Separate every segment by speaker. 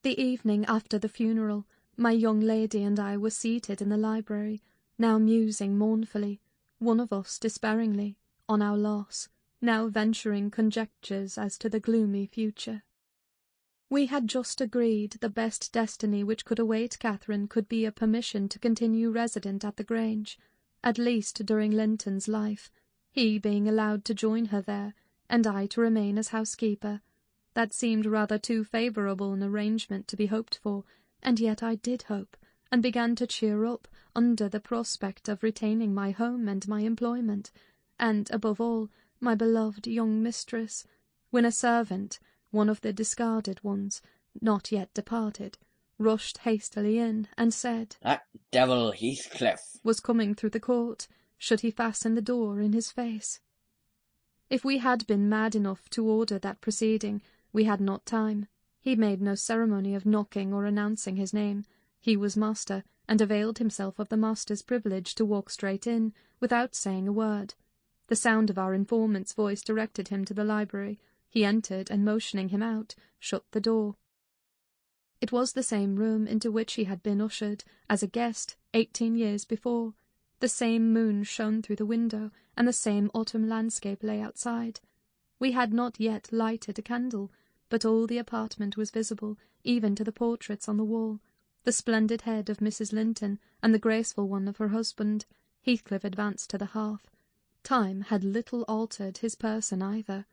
Speaker 1: The evening after the funeral, my young lady and I were seated in the library, now musing mournfully, one of us despairingly, on our loss, now venturing conjectures as to the gloomy future. We had just agreed the best destiny which could await Catherine could be a permission to continue resident at the Grange, at least during Linton's life, he being allowed to join her there, and I to remain as housekeeper. That seemed rather too favourable an arrangement to be hoped for, and yet I did hope, and began to cheer up under the prospect of retaining my home and my employment, and, above all, my beloved young mistress, when a servant, one of the discarded ones, not yet departed, rushed hastily in, and said,
Speaker 2: "That devil Heathcliff
Speaker 1: was coming through the court, should he fasten the door in his face." If we had been mad enough to order that proceeding, we had not time. He made no ceremony of knocking or announcing his name. He was master, and availed himself of the master's privilege to walk straight in, without saying a word. The sound of our informant's voice directed him to the library. He entered, and motioning him out, shut the door. It was the same room into which he had been ushered, as a guest, 18 years before. The same moon shone through the window, and the same autumn landscape lay outside. We had not yet lighted a candle, but all the apartment was visible, even to the portraits on the wall. The splendid head of Mrs. Linton, and the graceful one of her husband. Heathcliff advanced to the hearth. Time had little altered his person either.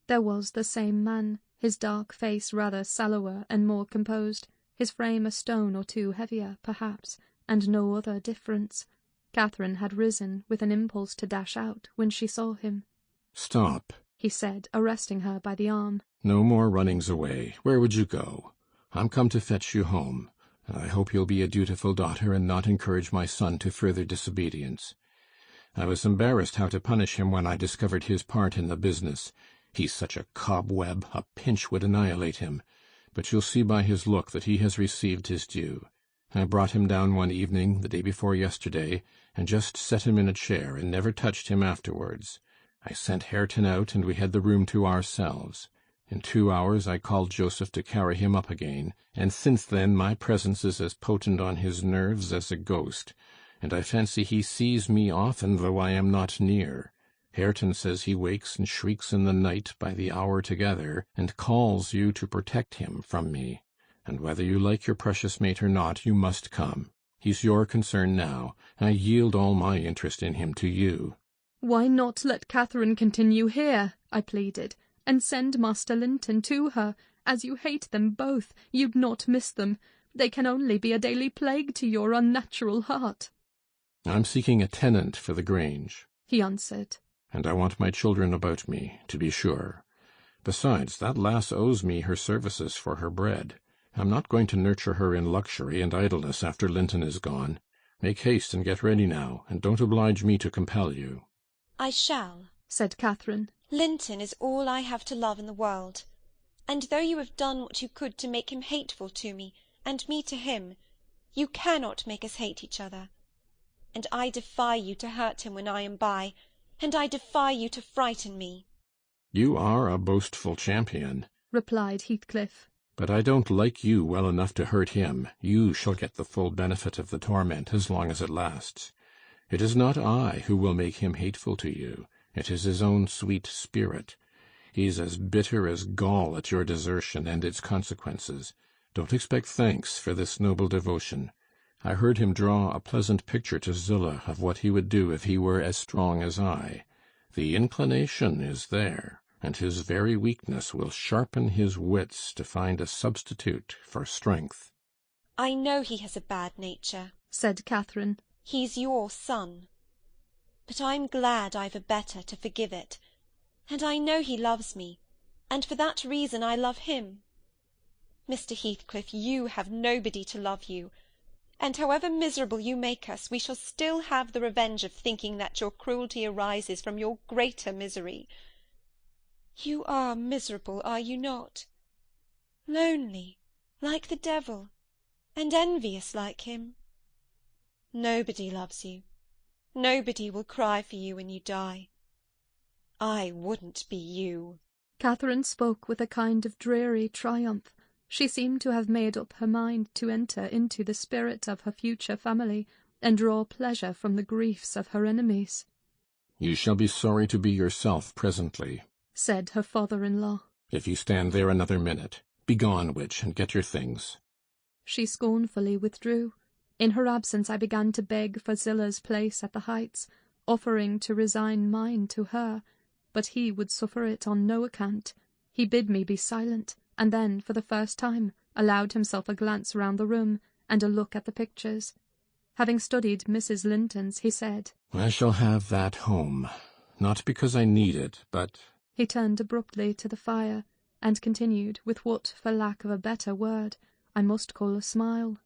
Speaker 1: There was the same man, his dark face rather sallower and more composed, his frame a stone or two heavier, perhaps, and no other difference. Catherine had risen with an impulse to dash out when she saw him.
Speaker 3: "Stop,"
Speaker 1: he said, arresting her by the arm.
Speaker 3: "No more runnings away. Where would you go? I'm come to fetch you home, and I hope you'll be a dutiful daughter and not encourage my son to further disobedience. I was embarrassed how to punish him when I discovered his part in the business. He's such a cobweb, a pinch would annihilate him. But you'll see by his look that he has received his due. I brought him down one evening, the day before yesterday, and just set him in a chair, and never touched him afterwards. I sent Hareton out, and we had the room to ourselves. In 2 hours I called Joseph to carry him up again, and since then my presence is as potent on his nerves as a ghost, and I fancy he sees me often though I am not near. Hareton says he wakes and shrieks in the night by the hour together, and calls you to protect him from me. And whether you like your precious mate or not, you must come. He's your concern now. I yield all my interest in him to you."
Speaker 1: "Why not let Catherine continue here?" I pleaded, "and send Master Linton to her. As you hate them both, you'd not miss them. They can only be a daily plague to your unnatural heart."
Speaker 3: "I'm seeking a tenant for the Grange,"
Speaker 1: he answered,
Speaker 3: "and I want my children about me, to be sure. Besides, that lass owes me her services for her bread. I'm not going to nurture her in luxury and idleness after Linton is gone. Make haste and get ready now, and don't oblige me to compel you."
Speaker 4: "I shall,"
Speaker 1: said Catherine.
Speaker 4: "Linton is all I have to love in the world, and though you have done what you could to make him hateful to me, and me to him, you cannot make us hate each other. And I defy you to hurt him when I am by, and I defy you to frighten me."
Speaker 3: "You are a boastful champion,"
Speaker 1: replied Heathcliff.
Speaker 3: "but I don't like you well enough to hurt him. You shall get the full benefit of the torment as long as it lasts. It is not I who will make him hateful to you. It is his own sweet spirit. He's as bitter as gall at your desertion and its consequences. Don't expect thanks for this noble devotion. I heard him draw a pleasant picture to Zillah of what he would do if he were as strong as I. The inclination is there, and his very weakness will sharpen his wits to find a substitute for strength."
Speaker 4: "I know he has a bad nature,"
Speaker 1: said Catherine.
Speaker 4: "He's your son. But I'm glad I've a better to forgive it, and I know he loves me, and for that reason I love him. Mr. Heathcliff, you have nobody to love you, and however miserable you make us, we shall still have the revenge of thinking that your cruelty arises from your greater misery. You are miserable, are you not? Lonely, like the devil, and envious like him. Nobody loves you. Nobody will cry for you when you die. I wouldn't be you."
Speaker 1: Catherine spoke with a kind of dreary triumph. She seemed to have made up her mind to enter into the spirit of her future family, and draw pleasure from the griefs of her enemies.
Speaker 3: "You shall be sorry to be yourself presently,"
Speaker 1: said her father-in-law,
Speaker 3: "if you stand there another minute. Begone, witch, and get your things."
Speaker 1: She scornfully withdrew. In her absence I began to beg for Zilla's place at the Heights, offering to resign mine to her, but he would suffer it on no account. He bid me be silent, and then, for the first time, allowed himself a glance round the room and a look at the pictures. Having studied Mrs. Linton's, he said,
Speaker 3: "I shall have that home, not because I need it, but—"
Speaker 1: He turned abruptly to the fire, and continued, with what, for lack of a better word, I must call a smile.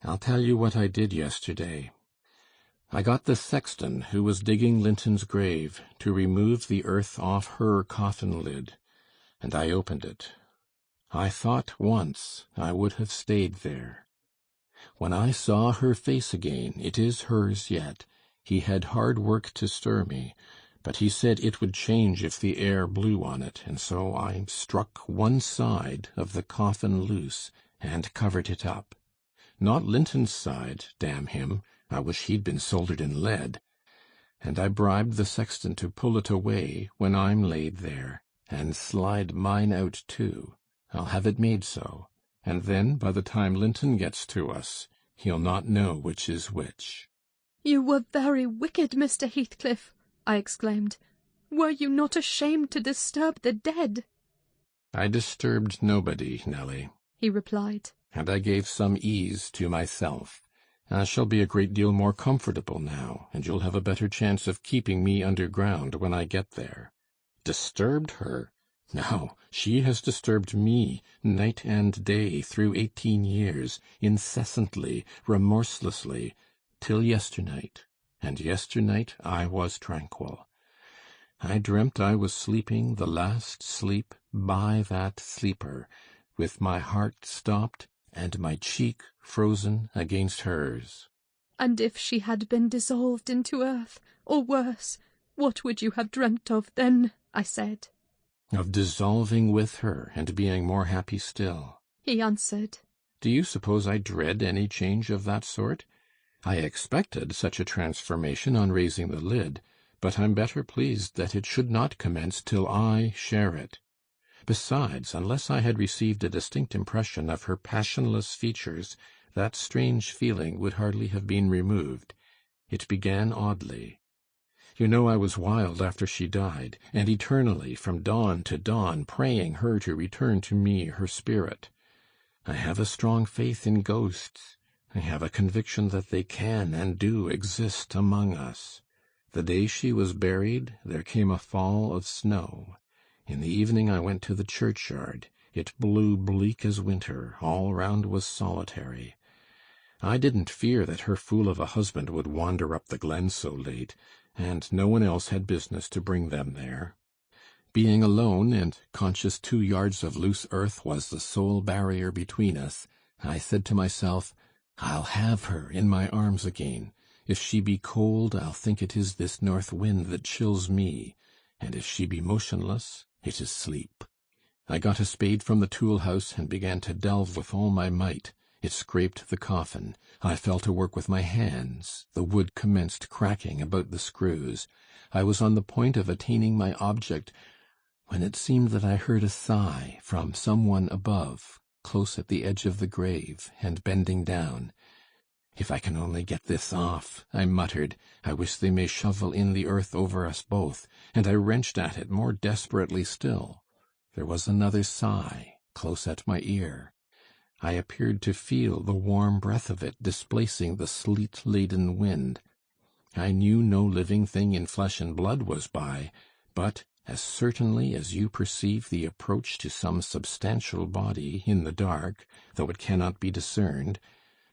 Speaker 3: "I'll tell you what I did yesterday. I got the sexton, who was digging Linton's grave, to remove the earth off her coffin lid, and I opened it. I thought once I would have stayed there. When I saw her face again, it is hers yet, he had hard work to stir me, but he said it would change if the air blew on it, and so I struck one side of the coffin loose and covered it up. Not Linton's side, damn him, I wish he'd been soldered in lead. And I bribed the sexton to pull it away when I'm laid there, and slide mine out too. I'll have it made so, and then by the time Linton gets to us, he'll not know which is which."
Speaker 1: "You were very wicked, Mr. Heathcliff," I exclaimed. "Were you not ashamed to disturb the dead?"
Speaker 3: "I disturbed nobody, Nelly,"
Speaker 1: he replied,
Speaker 3: "and I gave some ease to myself. I shall be a great deal more comfortable now, and you'll have a better chance of keeping me underground when I get there. Disturbed her? No, she has disturbed me night and day through 18 years, incessantly, remorselessly, till yesternight, and yesternight I was tranquil. I dreamt I was sleeping the last sleep by that sleeper, with my heart stopped and my cheek frozen against hers."
Speaker 1: "And if she had been dissolved into earth, or worse, what would you have dreamt of then?" I said.
Speaker 3: "Of dissolving with her, and being more happy still,"
Speaker 1: he answered.
Speaker 3: "Do you suppose I dread any change of that sort? I expected such a transformation on raising the lid, but I'm better pleased that it should not commence till I share it. Besides, unless I had received a distinct impression of her passionless features, that strange feeling would hardly have been removed. It began oddly. You know I was wild after she died, and eternally, from dawn to dawn, praying her to return to me her spirit. I have a strong faith in ghosts. I have a conviction that they can and do exist among us. The day she was buried, there came a fall of snow. In the evening I went to the churchyard. It blew bleak as winter, all round was solitary. I didn't fear that her fool of a husband would wander up the glen so late, and no one else had business to bring them there. Being alone, and conscious 2 yards of loose earth was the sole barrier between us, I said to myself, I'll have her in my arms again. If she be cold, I'll think it is this north wind that chills me, and if she be motionless, it is sleep. I got a spade from the tool-house and began to delve with all my might. It scraped the coffin. I fell to work with my hands. The wood commenced cracking about the screws. I was on the point of attaining my object, when it seemed that I heard a sigh from some one above, close at the edge of the grave, and bending down. If I can only get this off, I muttered, I wish they may shovel in the earth over us both, and I wrenched at it more desperately still. There was another sigh, close at my ear. I appeared to feel the warm breath of it displacing the sleet-laden wind. I knew no living thing in flesh and blood was by, but as certainly as you perceive the approach to some substantial body in the dark, though it cannot be discerned,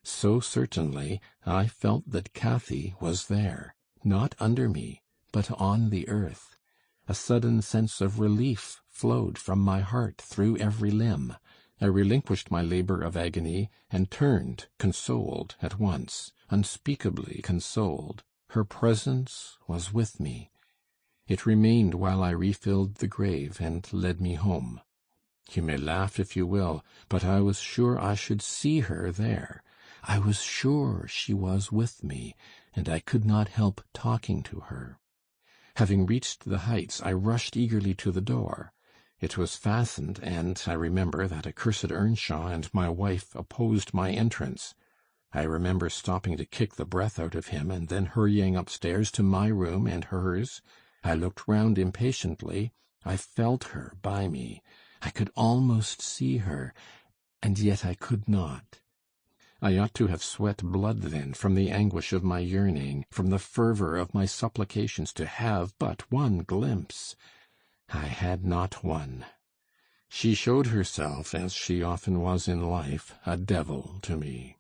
Speaker 3: so certainly I felt that Cathy was there, not under me, but on the earth. A sudden sense of relief flowed from my heart through every limb. I relinquished my labor of agony, and turned, consoled at once, unspeakably consoled. Her presence was with me. It remained while I refilled the grave and led me home. You may laugh if you will, but I was sure I should see her there. I was sure she was with me, and I could not help talking to her. Having reached the Heights, I rushed eagerly to the door. It was fastened, and I remember that accursed Earnshaw and my wife opposed my entrance. I remember stopping to kick the breath out of him, and then hurrying upstairs to my room and hers. I looked round impatiently. I felt her by me. I could almost see her, and yet I could not. I ought to have sweat blood then from the anguish of my yearning, from the fervour of my supplications to have but one glimpse. I had not one. She showed herself, as she often was in life, a devil to me.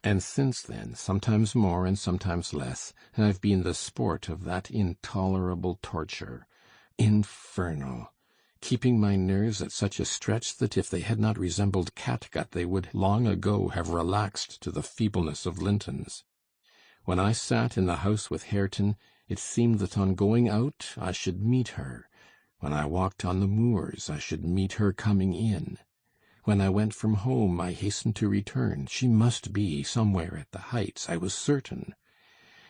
Speaker 3: And since then, sometimes more and sometimes less, I've been the sport of that intolerable torture. Infernal! Keeping my nerves at such a stretch that if they had not resembled catgut they would long ago have relaxed to the feebleness of Linton's. When I sat in the house with Hareton, it seemed that on going out I should meet her. When I walked on the moors I should meet her coming in. When I went from home I hastened to return. She must be somewhere at the Heights, I was certain.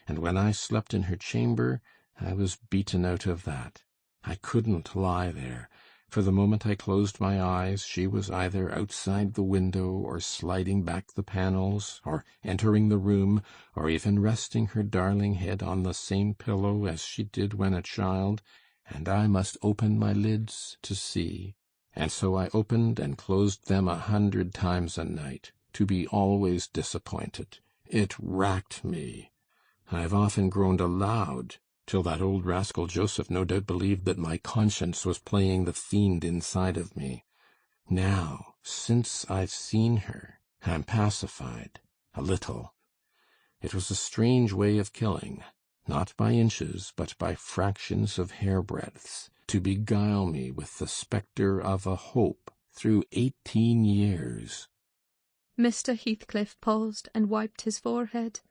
Speaker 3: And when I slept in her chamber, I was beaten out of that. I couldn't lie there. For the moment I closed my eyes, she was either outside the window, or sliding back the panels, or entering the room, or even resting her darling head on the same pillow as she did when a child, and I must open my lids to see. And so I opened and closed them 100 times a night, to be always disappointed. It racked me. I've often groaned aloud, till that old rascal Joseph no doubt believed that my conscience was playing the fiend inside of me. Now, since I've seen her, I'm pacified, a little. It was a strange way of killing, not by inches, but by fractions of hairbreadths, to beguile me with the spectre of a hope through 18 years.
Speaker 1: Mr. Heathcliff paused and wiped his forehead.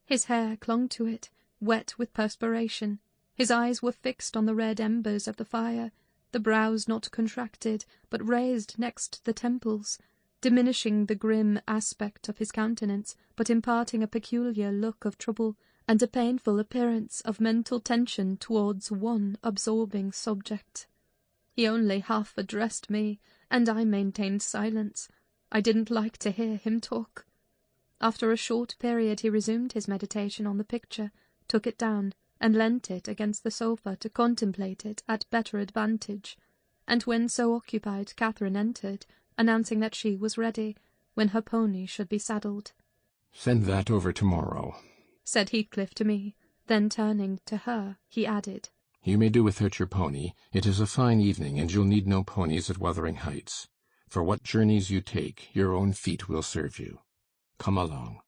Speaker 1: His hair clung to it, wet with perspiration. His eyes were fixed on the red embers of the fire, the brows not contracted, but raised next the temples, diminishing the grim aspect of his countenance, but imparting a peculiar look of trouble, and a painful appearance of mental tension towards one absorbing subject. He only half addressed me, and I maintained silence. I didn't like to hear him talk. After a short period he resumed his meditation on the picture, took it down, and leant it against the sofa to contemplate it at better advantage, and when so occupied Catherine entered, announcing that she was ready, when her pony should be saddled.
Speaker 3: "Send that over tomorrow,"
Speaker 1: said Heathcliff to me. Then turning to her, he added,
Speaker 3: "You may do without your pony. It is a fine evening, and you'll need no ponies at Wuthering Heights. For what journeys you take, your own feet will serve you. Come along."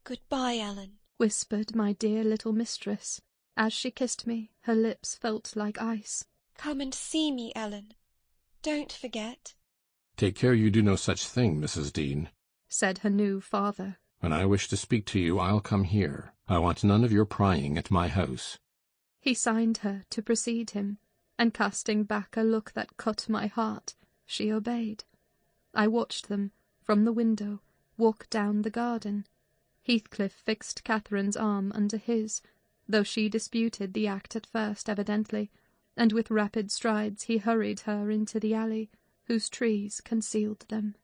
Speaker 4: "Good-bye, Ellen,"
Speaker 1: whispered my dear little mistress. As she kissed me, her lips felt like ice.
Speaker 4: "Come and see me, Ellen. Don't forget."
Speaker 3: "Take care you do no such thing, Mrs. Dean,"
Speaker 1: said her new father.
Speaker 3: "When I wish to speak to you, I'll come here. I want none of your prying at my house."
Speaker 1: He signed her to precede him, and casting back a look that cut my heart, she obeyed. I watched them, from the window, walk down the garden. Heathcliff fixed Catherine's arm under his, though she disputed the act at first evidently, and with rapid strides he hurried her into the alley, whose trees concealed them.